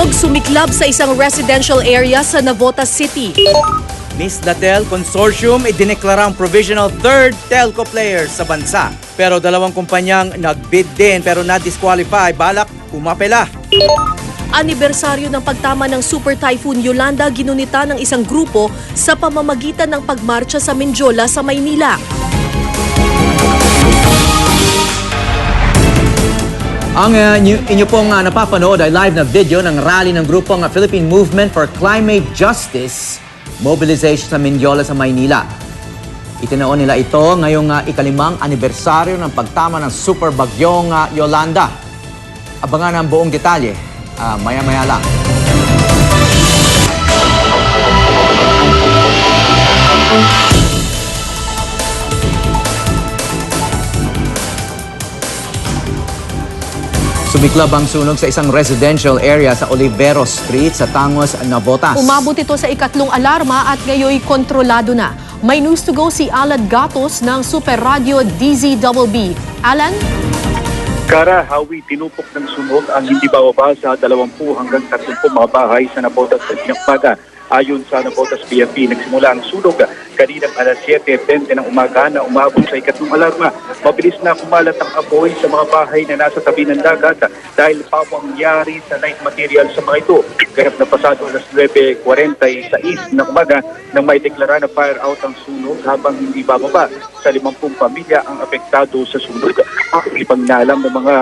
Sunog sumiklab sa isang residential area sa Navotas City. Miss Latel Consortium idineklara ang provisional third telco player sa bansa. Pero dalawang kumpanyang nagbid din pero na-disqualify, balak umapela. Anibersaryo ng pagtama ng Super Typhoon Yolanda ginunita ng isang grupo sa pamamagitan ng pagmarcha sa Mindiola sa Maynila. Ang inyo pong napapanood ay live na video ng rally ng grupong Philippine Movement for Climate Justice mobilization sa Mindiola sa Maynila. Itinaon nila ito ngayong ikalimang anibersaryo ng pagtama ng super bagyong Yolanda. Abangan ang buong detalye maya-maya lang. Sumiklab ang sunog sa isang residential area sa Oliveros Street sa Tangos, Navotas. Umabot ito sa ikatlong alarma at ngayoy kontrolado na. May news to go si Alan Gatos ng Super Radio DZBB. Alan? Kara, Hawi, tinupok ng sunog ang hindi bababa sa 20 hanggang 30 mga bahay sa Navotas sa Sinakpaga. Ayon sa Navotas PNP, nagsimula ang sunog kaninang alas 7:20 ng umaga na umabot sa ikatlong alarma. Mabilis na kumalat ang apoy sa mga bahay na nasa tabi ng dagat dahil papangyari sa night material sa mga ito. Ganap na pasado alas 9:46 ng umaga nang may deklara na fire out ang sunog habang hindi bababa. Sa 50 pamilya ang apektado sa sunog. Ipang nalam ng mga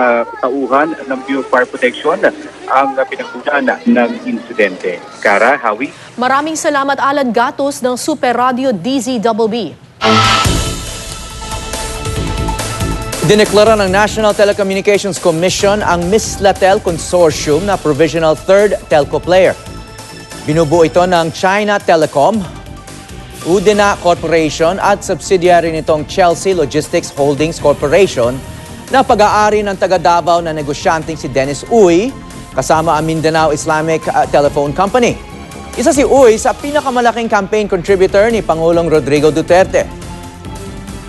tauhan ng Bureau of Fire Protection ang pinagkunan ng insidente. Kara, Hawi? Maraming salamat Alan Gatos ng Super Radio DZBB. Dineklara ng National Telecommunications Commission ang Miss Latel Consortium na provisional third telco player. Binubuo ito ng China Telecom, Udina Corporation at subsidiary nitong Chelsea Logistics Holdings Corporation na pag-aari ng taga-Davao na negosyanteng si Dennis Uy kasama ang Mindanao Islamic Telephone Company. Isa si Uy sa pinakamalaking campaign contributor ni Pangulong Rodrigo Duterte.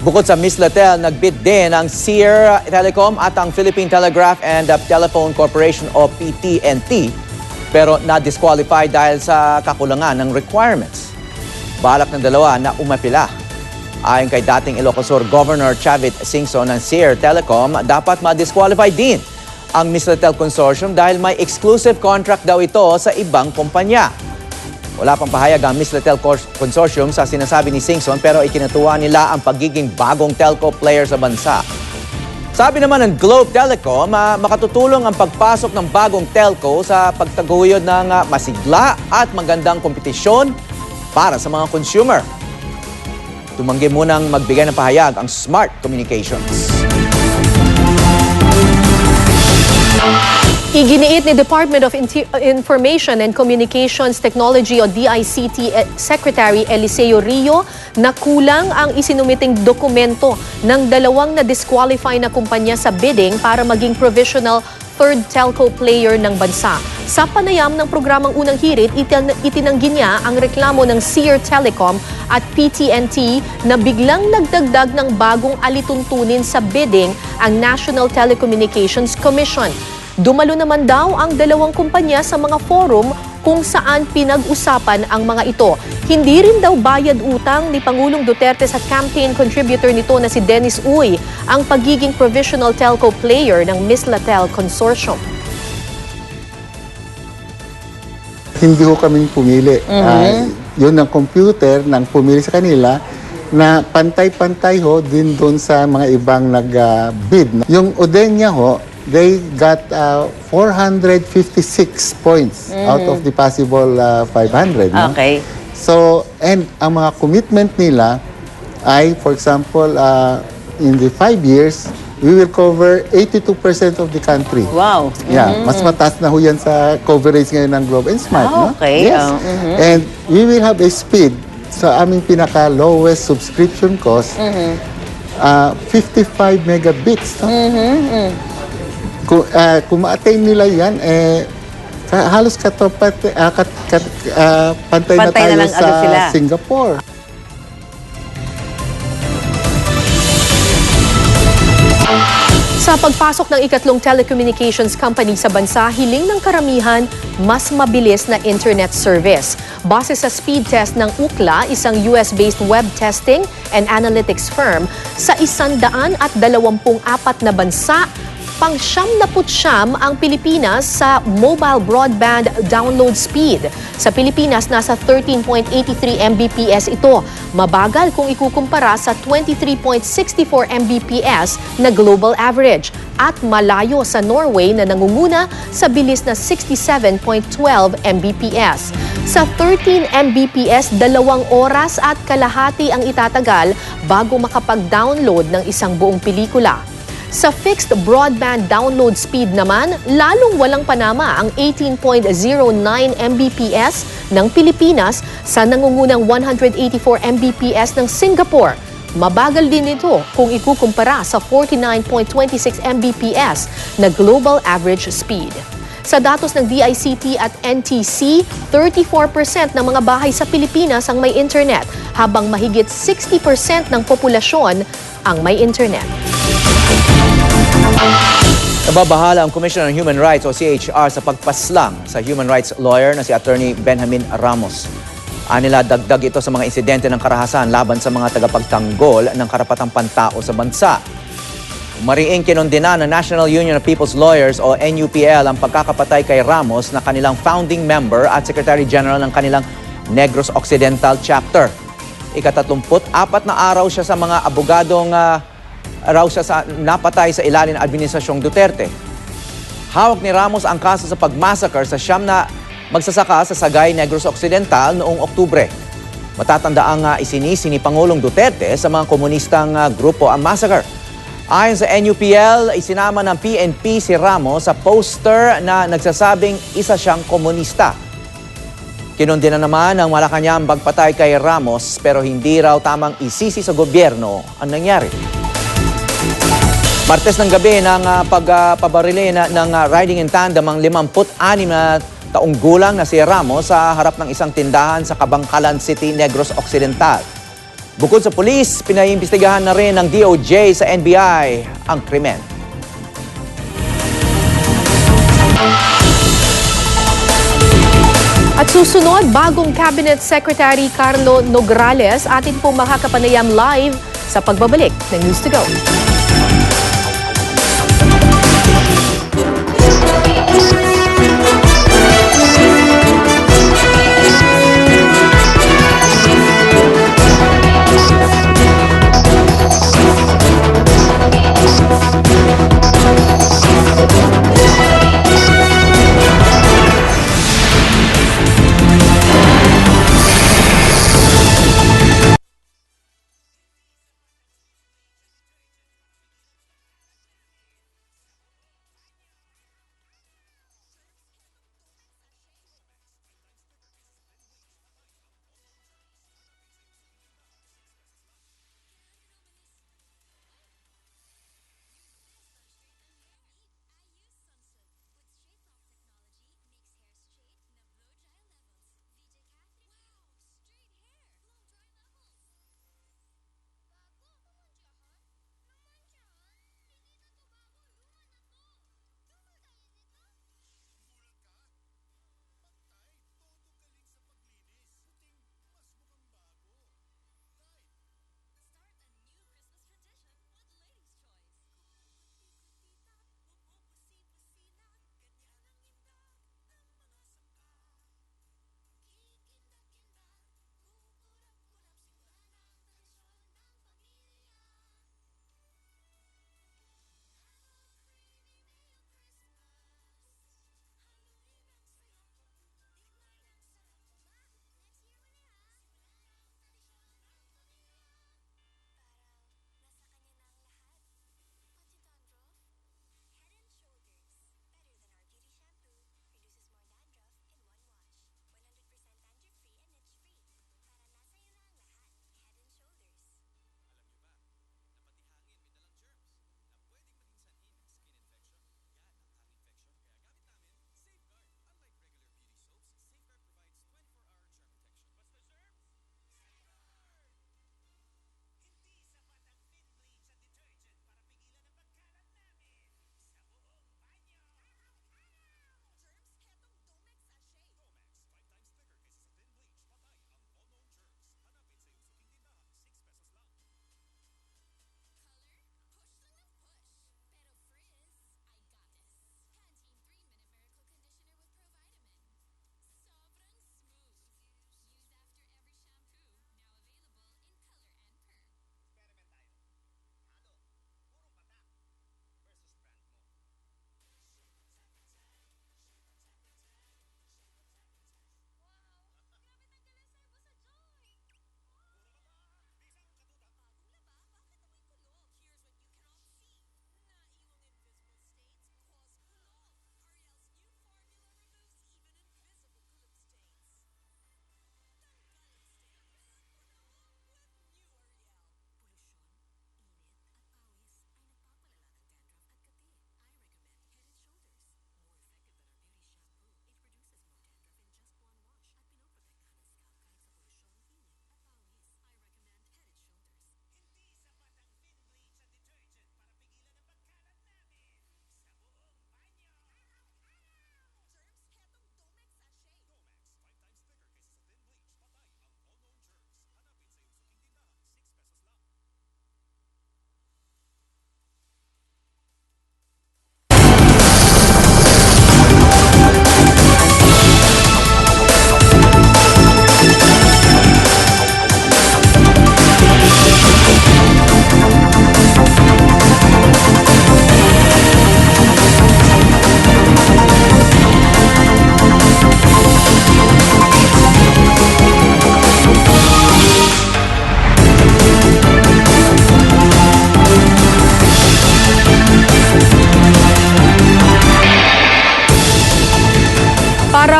Bukod sa Miss Latel, nagbid din ang Sear Telecom at ang Philippine Telegraph and Telephone Corporation o PTNT pero na-disqualify dahil sa kakulangan ng requirements. Balak ng dalawa na umapila. Ayon kay dating Ilocos Governor Chavit Singson ng Sear Telecom, dapat ma-disqualify din ang Miss Latel Consortium dahil may exclusive contract daw ito sa ibang kumpanya. Wala pang pahayag ang Miss Latel Consortium sa sinasabi ni Singson pero ikinatuwa nila ang pagiging bagong telco player sa bansa. Sabi naman ng Globe Telecom, makatutulong ang pagpasok ng bagong telco sa pagtaguyod ng masigla at magandang kompetisyon para sa mga consumer. Tumanggi munang magbigay ng pahayag ang Smart Communications. Iginiit ni Department of Information and Communications Technology o DICT Secretary Eliseo Rio na kulang ang isinumiting dokumento ng dalawang na-disqualify na kumpanya sa bidding para maging provisional third telco player ng bansa. Sa panayam ng programang Unang Hirit, itinanggi niya ang reklamo ng Sear Telecom at PTNT na biglang nagdagdag ng bagong alituntunin sa bidding ang National Telecommunications Commission. Dumalo naman daw ang dalawang kumpanya sa mga forum kung saan pinag-usapan ang mga ito. Hindi rin daw bayad utang ni Pangulong Duterte sa campaign contributor nito na si Dennis Uy ang pagiging provisional telco player ng Miss Latel Consortium. Hindi ko kaming pumili. Yun ang computer nang pumili sa kanila na pantay-pantay ho din doon sa mga ibang nag-bid. Yung Odenya ho, they got 456 points out of the possible 500. No? Okay. So, and ang mga commitment nila ay, for example, in the 5 years, we will cover 82% of the country. Wow. Yeah, mas mataas na ho yan sa coverage ngayon ng Globe and Smart. No? Okay. Yes. And we will have a speed sa aming pinaka-lowest subscription cost, 55 megabits. No? Kung ma-attain nila yan, halos pantay na tayo lang sa sila. Singapore. Sa Sa pagpasok ng ikatlong telecommunications company sa bansa, hiling ng karamihan mas mabilis na internet service. Base sa speed test ng UCLA, isang US-based web testing and analytics firm, sa 124 na bansa, pang-79 ang Pilipinas sa mobile broadband download speed. Sa Pilipinas, nasa 13.83 Mbps ito. Mabagal kung ikukumpara sa 23.64 Mbps na global average. At malayo sa Norway na nangunguna sa bilis na 67.12 Mbps. Sa 13 Mbps, 2 oras at kalahati ang itatagal bago makapag-download ng isang buong pelikula. Sa fixed broadband download speed naman, lalong walang panama ang 18.09 Mbps ng Pilipinas sa nangungunang 184 Mbps ng Singapore. Mabagal din ito kung ikukumpara sa 49.26 Mbps na global average speed. Sa datos ng DICT at NTC, 34% ng mga bahay sa Pilipinas ang may internet, habang mahigit 60% ng populasyon ang may internet. Nababahala ang Commission on Human Rights o CHR sa pagpaslang sa human rights lawyer na si Attorney Benjamin Ramos. Anila dagdag ito sa mga insidente ng karahasan laban sa mga tagapagtanggol ng karapatang pantao sa bansa. Mariing kinondena ng National Union of People's Lawyers o NUPL ang pagkakapatay kay Ramos na kanilang founding member at Secretary General ng kanilang Negros Occidental Chapter. Ika-34 na araw siya sa mga abogadong napatay sa ilalim ng Administrasyong Duterte. Hawak ni Ramos ang kaso sa pagmassacre sa siyam na magsasaka sa Sagay, Negros Occidental noong Oktubre. Matatandaang isinisi ni Pangulong Duterte sa mga komunistang grupo ang massacre. Ayon sa NUPL, isinama ng PNP si Ramos sa poster na nagsasabing isa siyang komunista. Kinundina naman ng Malacanang pagpatay kay Ramos pero hindi raw tamang isisi sa gobyerno ang nangyari. Martes ng gabi ng pagpabarili ng riding in tandem ang 56 na taong gulang na si Ramos sa harap ng isang tindahan sa Kabangkalan City, Negros Occidental. Bukod sa pulis, pinaimbestigahan na rin ng DOJ sa NBI ang krimen. At susunod, bagong Cabinet Secretary Carlo Nograles, atin pong makakapanayam live sa pagbabalik ng News to Go.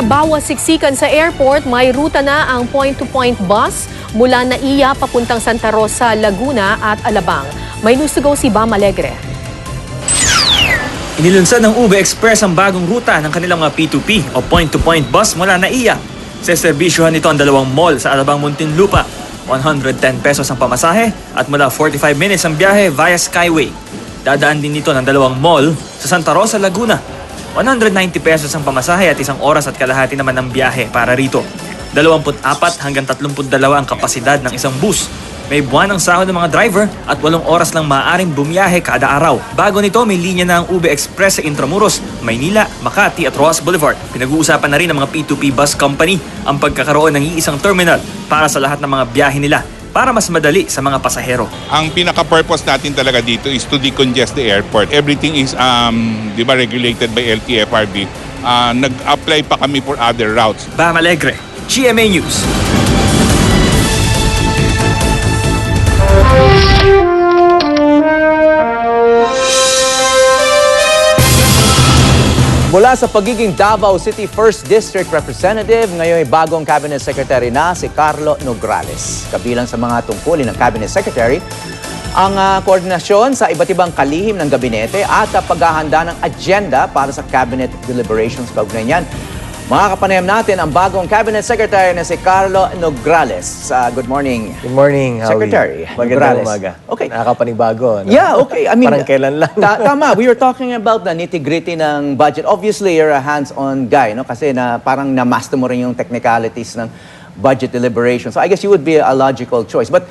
Sa bawat siksikan sa airport, may ruta na ang point-to-point bus mula Naiya papuntang Santa Rosa, Laguna at Alabang. May news to go si Bam Alegre. Inilunsad ng UB Express ang bagong ruta ng kanilang mga P2P o point-to-point bus mula Naiya. Sa serbisyohan nito ang dalawang mall sa Alabang, Muntinlupa. 110 pesos ang pamasahe at mula 45 minutes ang biyahe via Skyway. Dadaan din dito ng dalawang mall sa Santa Rosa, Laguna. 190 pesos ang pamasahe at 1 oras at kalahati naman ang biyahe para rito. 24 hanggang 32 ang kapasidad ng isang bus. May buwan ang sahod ng mga driver at 8 oras lang maaaring bumiyahe kada araw. Bago nito, may linya na ang UB Express sa Intramuros, Maynila, Makati at Roas Boulevard. Pinag-uusapan na rin ng mga P2P bus company ang pagkakaroon ng iisang terminal para sa lahat ng mga biyahe nila para mas madali sa mga pasahero. Ang pinaka-purpose natin talaga dito is to decongest the airport. Everything is di ba, regulated by LTFRB. Nag-apply pa kami for other routes. Bam Alegre, GMA News. Mula sa pagiging Davao City 1st District Representative, ngayon ay bagong Cabinet Secretary na si Carlo Nograles. Kabilang sa mga tungkulin ng Cabinet Secretary, ang koordinasyon sa iba't ibang kalihim ng gabinete at paghahanda ng agenda para sa Cabinet deliberations. Kaugnay niyan, makakapanayam natin ang bagong Cabinet Secretary na si Carlo Nograles. Good morning. Good morning, Howie. Secretary Magandang Nograles. umaga. Okay. Nakakapanibago. No? Yeah, okay. I mean, Parang kailan lang. Tama, we were talking about the nitty-gritty ng budget. Obviously, you're a hands-on guy, no? Kasi parang na-master mo rin yung technicalities ng budget deliberation. So I guess you would be a logical choice. But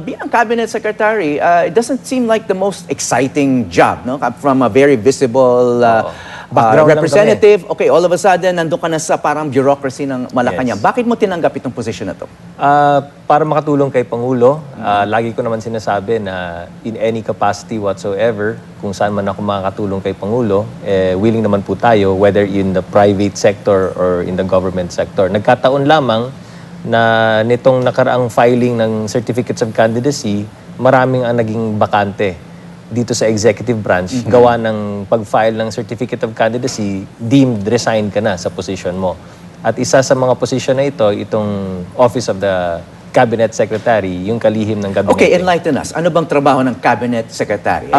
bilang Cabinet Secretary, it doesn't seem like the most exciting job, no? From a very visible Background lang representative. Okay, all of a sudden, nandun ka na sa parang bureaucracy ng Malacanang. Yes. Bakit mo tinanggap itong position na to? Para makatulong kay Pangulo, lagi ko naman sinasabi na in any capacity whatsoever, kung saan man ako makakatulong kay Pangulo, willing naman po tayo, whether in the private sector or in the government sector. Nagkataon lamang na nitong nakaraang filing ng certificates of candidacy, maraming ang naging bakante dito sa executive branch, gawa ng pag-file ng certificate of candidacy, deemed resign ka na sa position mo. At isa sa mga position na ito, itong Office of the Cabinet Secretary, yung kalihim ng gabinete. Okay, enlighten us. Ano bang trabaho ng Cabinet Secretary?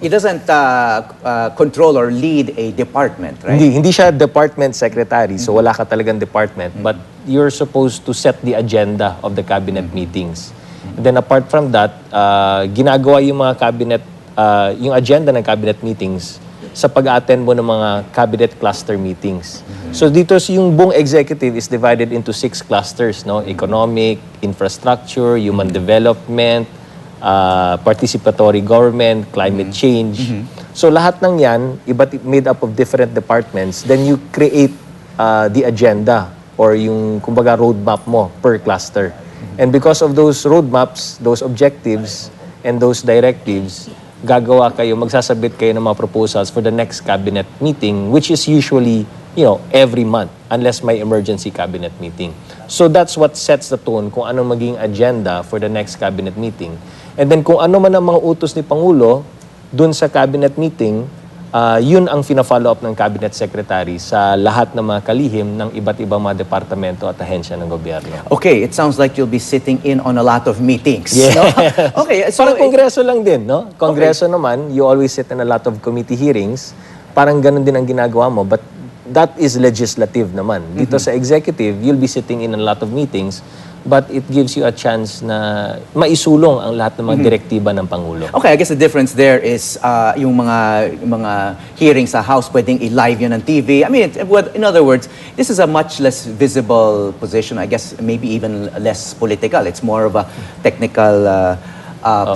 It doesn't control or lead a department, right? Hindi siya department secretary, so wala ka talagang department. But you're supposed to set the agenda of the cabinet meetings. And then apart from that, ginagawa yung mga cabinet, yung agenda ng cabinet meetings sa pag-attend mo ng mga cabinet cluster meetings. So dito yung buong executive is divided into 6 clusters, no? Economic, infrastructure, human development, participatory government, climate change. So lahat ng yan, made up of different departments, then you create the agenda or yung kumbaga roadmap mo per cluster. And because of those roadmaps, those objectives, and those directives, magsasabit kayo ng mga proposals for the next cabinet meeting, which is usually, every month, unless may emergency cabinet meeting. So that's what sets the tone kung anong maging agenda for the next cabinet meeting. And then kung ano man ang mga utos ni Pangulo dun sa cabinet meeting, yun ang fina-follow up ng cabinet secretary sa lahat ng mga kalihim ng iba't ibang mga departamento at ahensya ng gobyerno. Okay, it sounds like you'll be sitting in on a lot of meetings. Yeah. No? Okay, so Parang kongreso lang din, no? Kongreso naman, you always sit in a lot of committee hearings. Parang ganun din ang ginagawa mo, but that is legislative naman. Dito sa executive, you'll be sitting in a lot of meetings, but it gives you a chance na maisulong ang lahat ng mga direktiba ng Pangulo. Okay, I guess the difference there is yung mga hearings sa House, pwedeng i-live yun ng TV. I mean, in other words, this is a much less visible position. I guess maybe even less political. It's more of a technical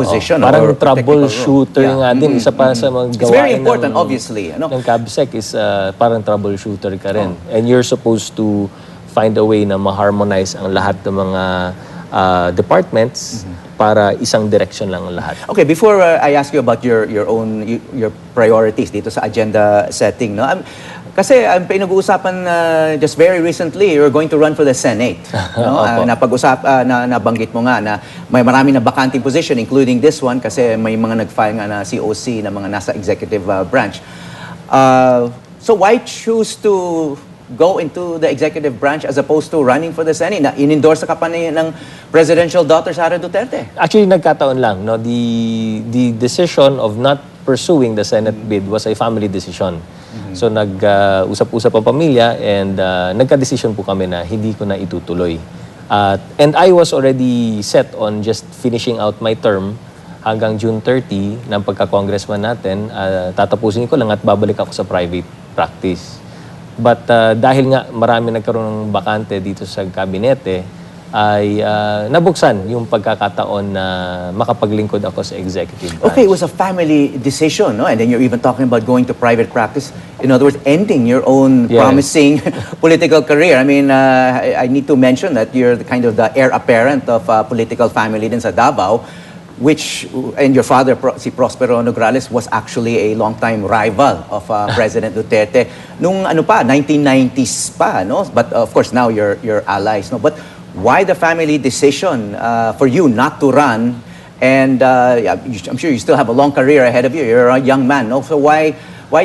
position. Parang or technical troubleshooter role. nga din. Isa pa sa mga gawain It's very important, obviously. ng CABSEC is parang troubleshooter ka rin. And you're supposed to find a way na ma-harmonize ang lahat ng mga departments para isang direction lang ang lahat. Okay, before I ask you about your priorities dito sa agenda setting, no? Kasi ang pinag-uusapan just very recently, you're going to run for the Senate. No? Nabanggit mo nga na may marami na bakanting position, including this one, kasi may mga nag-file nga na COC na mga nasa executive branch. So why choose to go into the executive branch as opposed to running for the Senate? Na in-endorse ka pa ng presidential daughter Sara Duterte. Actually, nagkataon lang. No? The decision of not pursuing the Senate bid was a family decision. So nag-usap-usap ang pamilya and nagka-decision po kami na hindi ko na itutuloy. And I was already set on just finishing out my term hanggang June 30 ng pagka-congressman natin. Tatapusin ko lang at babalik ako sa private practice. But dahil nga marami nagkaroon ng bakante dito sa kabinete, ay nabuksan yung pagkakataon na makapaglingkod ako sa executive branch. Okay, it was a family decision, no? And then you're even talking about going to private practice. In other words, ending your own promising political career. I mean, I need to mention that you're the kind of the heir apparent of a political family din sa Davao, and your father, si Prospero Nograles, was actually a long-time rival of President Duterte. Nung 1990s pa, no? But of course, now you're allies, no? But why the family decision for you not to run? And I'm sure you still have a long career ahead of you. You're a young man, no? So why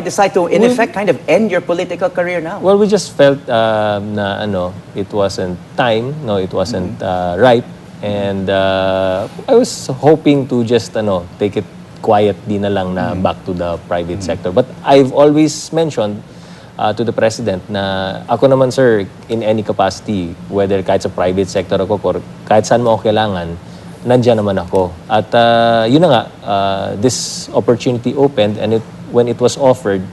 decide to, in effect, kind of end your political career now? Well, we just felt na it wasn't time, no, it wasn't right. And I was hoping to just take it quietly na lang na back to the private sector. But I've always mentioned to the President na ako naman, sir, in any capacity, whether kahit sa private sector ako or kahit saan mo ako kailangan, nandiyan naman ako. At yun na nga, this opportunity opened and when it was offered,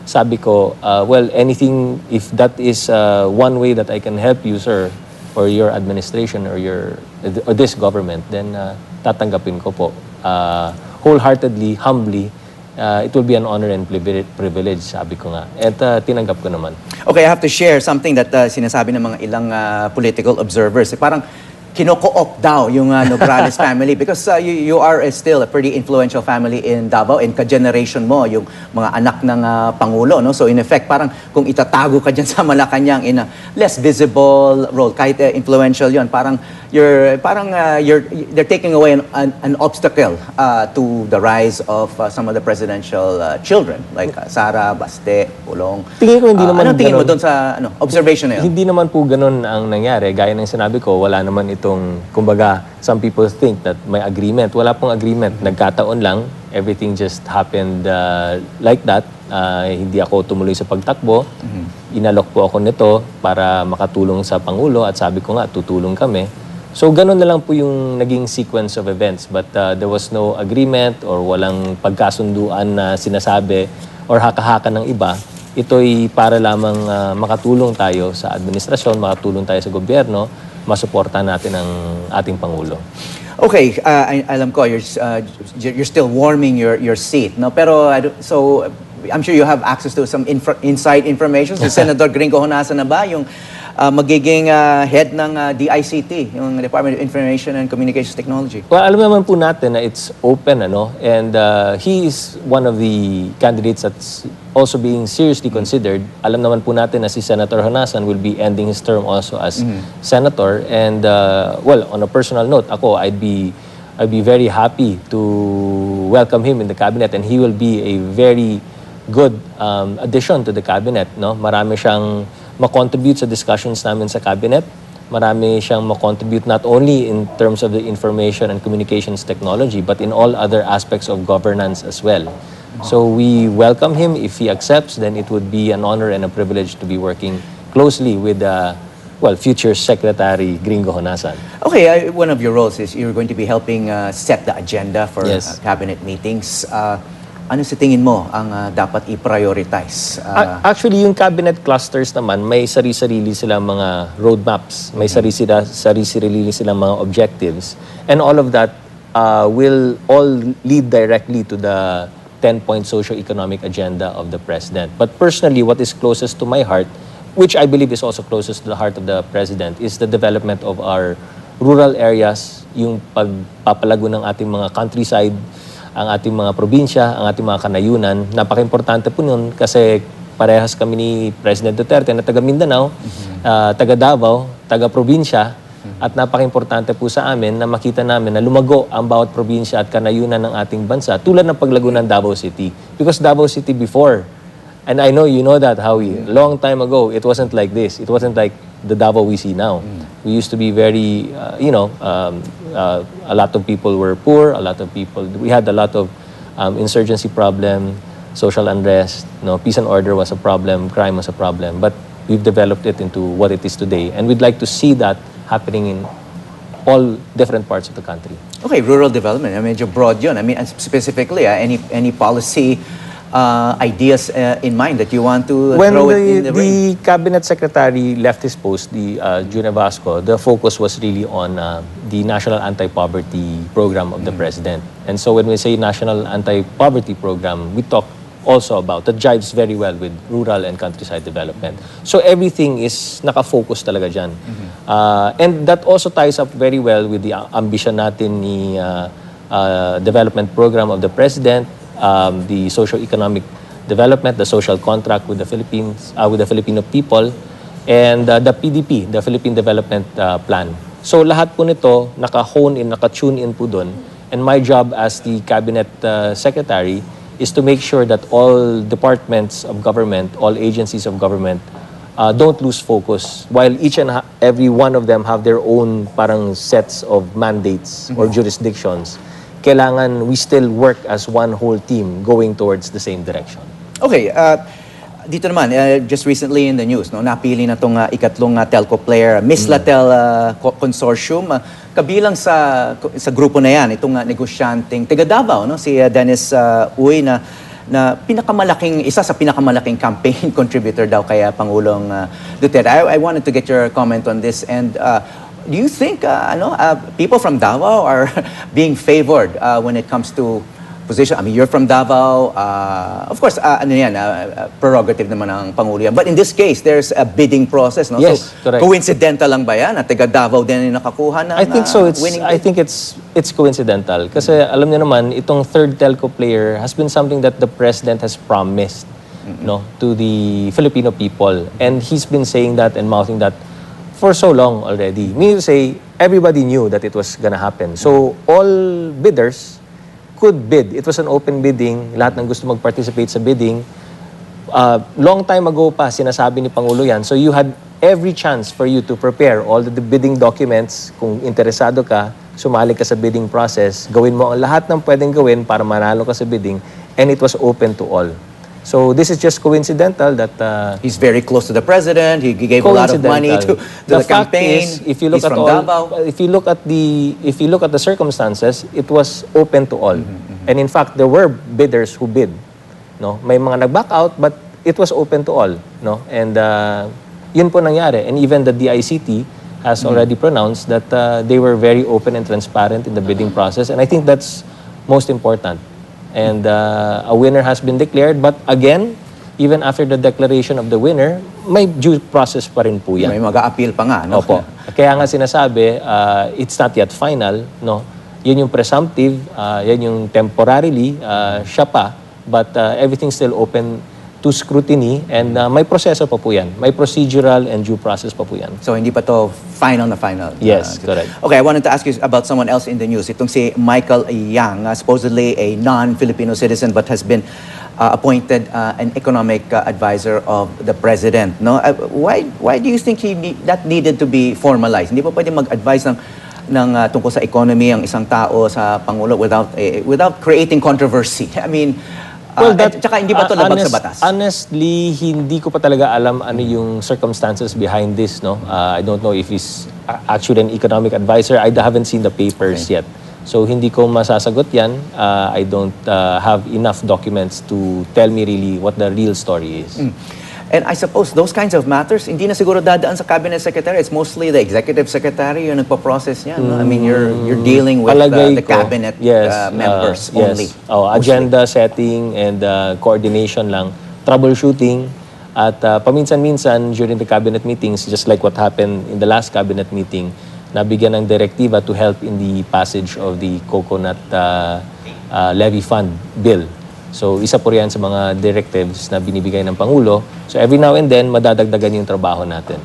sabi ko, well, anything, if that is one way that I can help you, sir, or your administration or this government, then tatanggapin ko po. Wholeheartedly, humbly, it will be an honor and privilege, sabi ko nga. At tinanggap ko naman. Okay, I have to share something that sinasabi ng mga ilang political observers. Parang kinoko-opt daw yung Nograles family because you are still a pretty influential family in Davao and ka-generation mo, yung mga anak ng Pangulo. No? So in effect, parang kung itatago ka dyan sa Malacanang in a less visible role, kahit influential yon, parang they're taking away an obstacle to the rise of some of the presidential children like Sara, Baste, Pulong. Tingin ko hindi naman anong tingin mo doon sa observation na yun? Hindi naman po ganun ang nangyari. Gaya ng sinabi ko, wala naman itong, kumbaga, some people think that may agreement. Wala pong agreement. Nagkataon lang. Everything just happened like that. Hindi ako tumuloy sa pagtakbo. Inalok po ako nito para makatulong sa Pangulo at sabi ko nga, tutulong kami. So, ganun na lang po yung naging sequence of events. But there was no agreement or walang pagkasunduan na sinasabi or haka-haka ng iba. Ito'y para lamang makatulong tayo sa administrasyon, makatulong tayo sa gobyerno, masuporta natin ang ating Pangulo. Okay, alam ko you're still warming your seat, no? Pero so I'm sure you have access to some inside information. Si Senator Gringo Honasan na ba yung magiging head ng DICT, yung Department of Information and Communications Technology? Well, alam naman po natin na it's open, and he is one of the candidates that's also being seriously considered. Alam naman po natin na si Senator Honasan will be ending his term also as senator. And well, on a personal note, I'd be very happy to welcome him in the cabinet, and he will be a very good addition to the cabinet. No, marami siyang ma-contribute sa discussions namin sa cabinet. Marami siyang ma-contribute not only in terms of the information and communications technology, but in all other aspects of governance as well. So we welcome him. If he accepts, then it would be an honor and a privilege to be working closely with future Secretary Gringo Honasan. Okay, one of your roles is you're going to be helping set the agenda for cabinet meetings. Ano sa tingin mo ang dapat i-prioritize? Actually, yung cabinet clusters naman, may sarili-sarili silang mga roadmaps, may sarili-sarili silang mga objectives. And all of that will all lead directly to the 10-point socio-economic agenda of the President. But personally, what is closest to my heart, which I believe is also closest to the heart of the President, is the development of our rural areas, yung pagpapalago ng ating mga countryside, ang ating mga probinsya, ang ating mga kanayunan. Napaka-importante po nun kasi parehas kami ni President Duterte na taga Mindanao, taga Davao, taga probinsya, at napaka-importante po sa amin na makita namin na lumago ang bawat probinsya at kanayunan ng ating bansa tulad ng paglago ng Davao City. Because Davao City before And I know you know that, Howie. Long time ago, it wasn't like this. It wasn't like the Davao we see now. We used to be very, a lot of people were poor, we had a lot of insurgency problem, social unrest, peace and order was a problem, crime was a problem. But we've developed it into what it is today. And we'd like to see that happening in all different parts of the country. Okay, rural development, medyo broad yun. I mean, specifically, any policy ideas in mind that you want to When throw it in the ring? the cabinet secretary left his post, June Vasco, the focus was really on the National Anti-Poverty Program of the President. And so when we say National Anti-Poverty Program, we talk also about, that jives very well with rural and countryside development. So everything is nakafocus talaga dyan. And that also ties up very well with the ambition natin ni development program of the President, the socio-economic development, the social contract with the Philippines, with the Filipino people, and the PDP, the Philippine Development Plan. So lahat po nito naka-hone in, naka-tune in po dun. And my job as the cabinet secretary is to make sure that all departments of government, all agencies of government, don't lose focus, while each and every one of them have their own parang sets of mandates or jurisdictions. Kailangan we still work as one whole team going towards the same direction. Okay, dito naman, just recently in the news, napili na itong ikatlong telco player, Miss Latel Consortium. Kabilang sa grupo na yan, itong negosyanteng taga Davao, si Dennis Uy, na isa sa pinakamalaking campaign contributor daw kay Pangulong Duterte. I wanted to get your comment on this. And do you think people from Davao are being favored when it comes to position? I mean, you're from Davao. Of course, prerogative naman ng Pangulo yan. But in this case, there's a bidding process. No? Yes, so, correct. Coincidental lang ba yan? At taga Davao din yung nakakuha ng I think so. winning I think it's coincidental. Kasi alam niyo naman, itong third telco player has been something that the President has promised to the Filipino people. And he's been saying that and mouthing that for so long already. Meaning to say, everybody knew that it was gonna happen. So all bidders could bid. It was an open bidding. Lahat ng gusto mag-participate sa bidding. Long time ago pa, sinasabi ni Pangulo yan. So you had every chance for you to prepare all the bidding documents. Kung interesado ka, sumali ka sa bidding process, gawin mo ang lahat ng pwedeng gawin para manalo ka sa bidding, and it was open to all. So this is just coincidental that he's very close to the president. He gave a lot of money to the campaign. Is, if you look he's at from Davao. if you look at the circumstances, it was open to all. And in fact, there were bidders who bid. May mga nag-back out, but it was open to all. And yun po nangyari. And even the DICT has already pronounced that they were very open and transparent in the bidding process. And I think that's most important. And a winner has been declared. But again, even after the declaration of the winner, may due process pa rin po yan. May mag-a-appeal pa nga. Opo. Kaya nga sinasabi, it's not yet final. Yun yung presumptive, yan yung temporarily, siya pa. But everything's still open to scrutiny, and may proseso pa po yan. May procedural and due process pa po yan. So hindi pa to final na final? Yes, correct. Okay, I wanted to ask you about someone else in the news. Itong si Michael Yang, supposedly a non-Filipino citizen but has been appointed an economic advisor of the president. Why do you think that needed to be formalized? Hindi pa pwede mag-advise ng tungkol sa economy ang isang tao sa Pangulo without creating controversy? I mean, tsaka hindi ba ito labag sa batas? Honestly, hindi ko pa talaga alam ano yung circumstances behind this. I don't know if he's actually an economic advisor. I haven't seen the papers yet. So hindi ko masasagot yan. I don't have enough documents to tell me really what the real story is. And I suppose those kinds of matters, hindi na siguro dadaan sa cabinet secretary. It's mostly the executive secretary yung nagpo-process niyan. I mean, you're dealing with the cabinet members only. Yes. Agenda setting and coordination lang. Troubleshooting. At paminsan-minsan during the cabinet meetings, just like what happened in the last cabinet meeting, nabigyan ng direktiba to help in the passage of the coconut levy fund bill. So, isa po yan sa mga directives na binibigay ng Pangulo. So, every now and then, madadagdagan yung trabaho natin.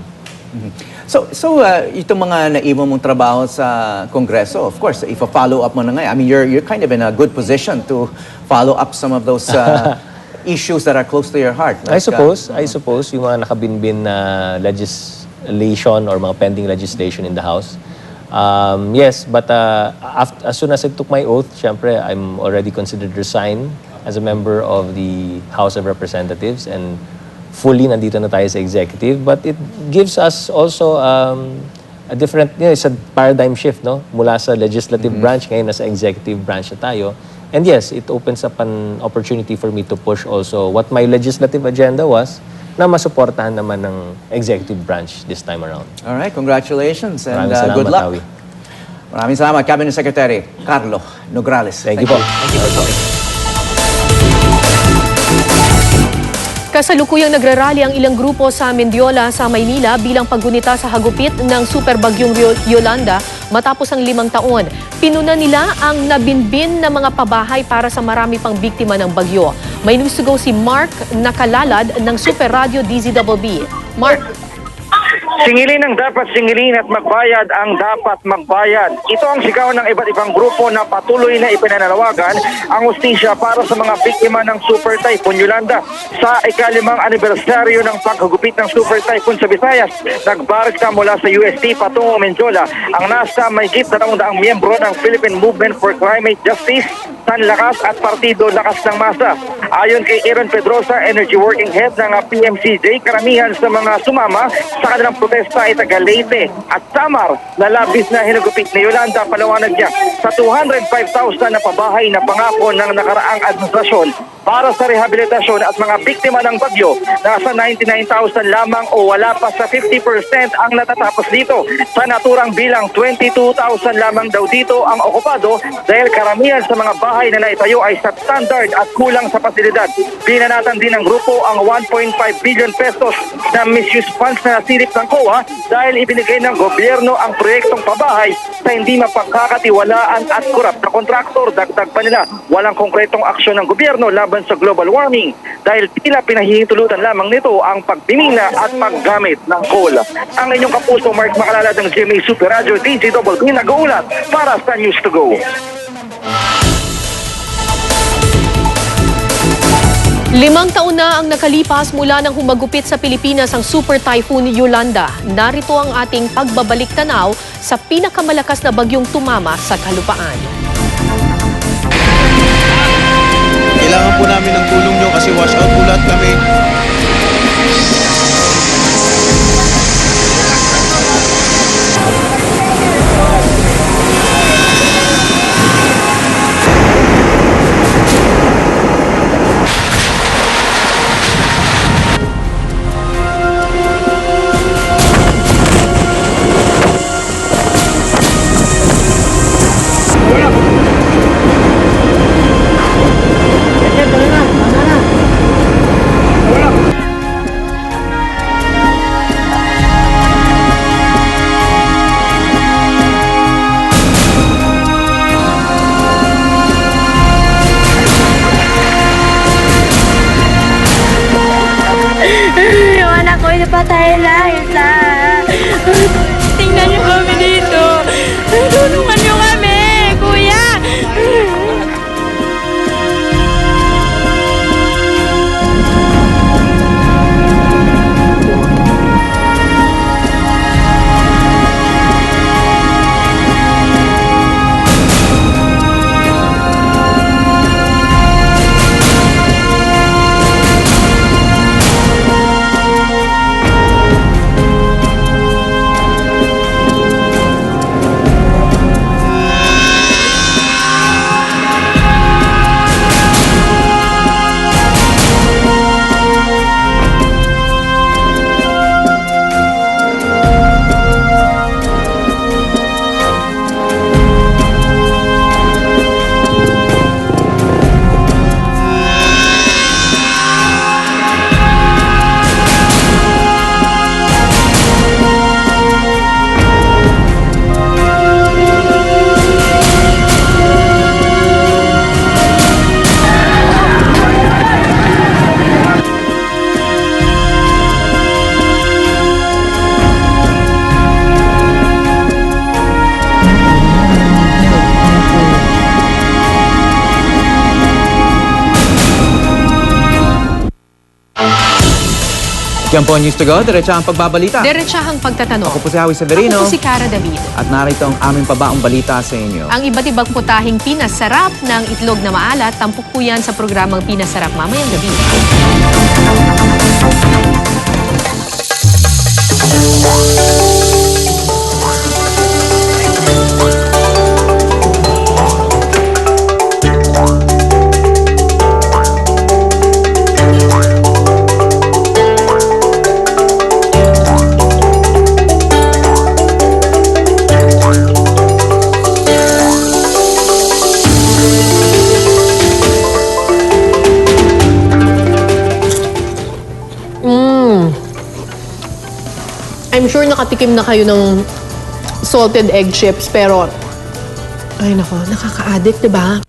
So itong mga naiwan mong trabaho sa Kongreso, of course, if a follow-up mo na ngayon, I mean, you're kind of in a good position to follow up some of those issues that are close to your heart. I suppose, yung mga nakabinbin na legislation or mga pending legislation in the House. Yes, but as soon as I took my oath, syempre, I'm already considered resigned as a member of the House of Representatives and fully nandito na tayo sa executive. But it gives us also a different, it's a paradigm shift, no? Mula sa legislative branch, ngayon nasa executive branch na tayo. And yes, it opens up an opportunity for me to push also what my legislative agenda was na masuportahan naman ng executive branch this time around. All right, congratulations and Maraming salamat, good luck. Awi. Maraming salamat, Cabinet Secretary Carlo Nograles. Thank you po. Kasalukuyang nagrarally ang ilang grupo sa Mendiola sa Maynila bilang paggunita sa hagupit ng Super Bagyong Yolanda matapos ang 5 taon. Pinuna nila ang nabinbin na mga pabahay para sa marami pang biktima ng bagyo. May news to go si Mark Nakalalad ng Super Radio DZBB. Mark. Singilin ang dapat singilin at magbayad ang dapat magbayad. Ito ang sigaw ng iba't ibang grupo na patuloy na ipinananawagan ang hustisya para sa mga biktima ng Super Typhoon Yolanda. Sa ikalimang anibersaryo ng paghagupit ng Super Typhoon sa Visayas, nagbarka mula sa UST patungo Mendiola ang nasa mahigit 200 miyembro ng Philippine Movement for Climate Justice, Sanlakas at Partido Lakas ng Masa. Ayon kay Aaron Pedrosa, Energy Working Head ng PMCJ, karamihan sa mga sumama sa kanilang protesta ay taga Leyte at Samar na labis na hinagupit ni Yolanda. Palawanag niya sa 205,000 na pabahay na pangako ng nakaraang administrasyon para sa rehabilitasyon at mga biktima ng bagyo, nasa 99,000 lamang o wala pa sa 50% ang natatapos dito. Sa naturang bilang 22,000 lamang daw dito ang okupado dahil karamihan sa mga bahay na naitayo ay substandard at kulang sa pasilidad. Binanatan din ng grupo ang 1.5 billion pesos na misuse funds na nasilip ng COA dahil ibinigay ng gobyerno ang proyektong pabahay sa hindi mapagkakatiwalaan at korap na kontraktor. Dagdag pa nila, walang konkretong aksyon ng gobyerno laban sa global warming dahil tila pinahihintulutan lamang nito ang pagpimila at paggamit ng coal. Ang inyong kapuso Mark Makalalad ng GMA Super Radio DZBB nag-uulat para sa News to Go. 5 taon na ang nakalipas mula nang humagupit sa Pilipinas ang Super Typhoon Yolanda. Narito ang ating pagbabalik tanaw sa pinakamalakas na bagyong tumama sa kalupaan. Kailangan po namin ng tulong nyo kasi wash out po lahat kami. Yan po ang News to Go, diretsa ang pagbabalita. Diretsahang pagtatanong. Ako po si Howie Severino. Ako po si Cara David. At narito ang aming pabaong balita sa inyo. Ang iba't ibang putahing pinasarap ng itlog na maalat, tampok po yan sa programang Pinasarap mamayang gabi. I'm sure nakatikim na kayo ng salted egg chips, pero ay nako, nakaka-addict, 'di ba?